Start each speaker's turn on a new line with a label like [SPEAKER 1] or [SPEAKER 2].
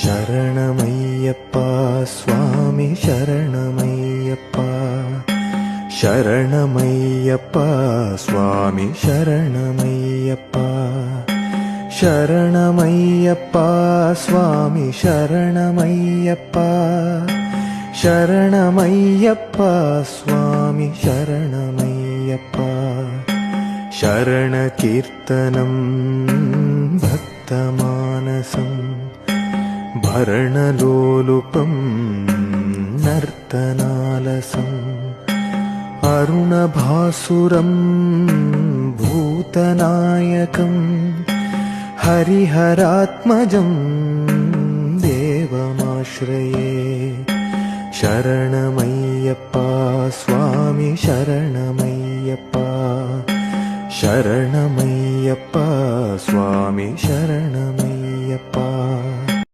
[SPEAKER 1] ಶರಣಮಯ್ಯಪ್ಪ ಸ್ವಾಮಿ ಶರಣಮಯ್ಯಪ್ಪ ಶರಣಮಯ್ಯಪ್ಪ ಸ್ವಾಮಿ ಶರಣಮಯ್ಯಪ್ಪ ಶರಣಮಯ್ಯಪ್ಪ ಸ್ವಾಮಿ ಶರಣಮಯ್ಯಪ್ಪ ಶರಣಮಯ್ಯಪ್ಪ ಸ್ವಾಮಿ ಶರಣಮಯ್ಯಪ್ಪ ಶರಣಕೀರ್ತನಂ ಭಕ್ತಮಾನಸಂ ಭರಣಲೋಲುಪಂ ನರ್ತನಾಲಸಂ ಅರುಣಭಾಸುರಂ ಭೂತನಾಯಕಂ ಹರಿಹರಾತ್ಮಜಂ ದೇವಮಾಶ್ರಯೇ ಶರಣಮಯ್ಯಪ್ಪ ಸ್ವಾಮಿ ಶರಣಮಯ್ಯಪ್ಪ ಶರಣಮಯ್ಯಪ್ಪ ಸ್ವಾಮಿ ಶರಣಮಯ್ಯಪ್ಪ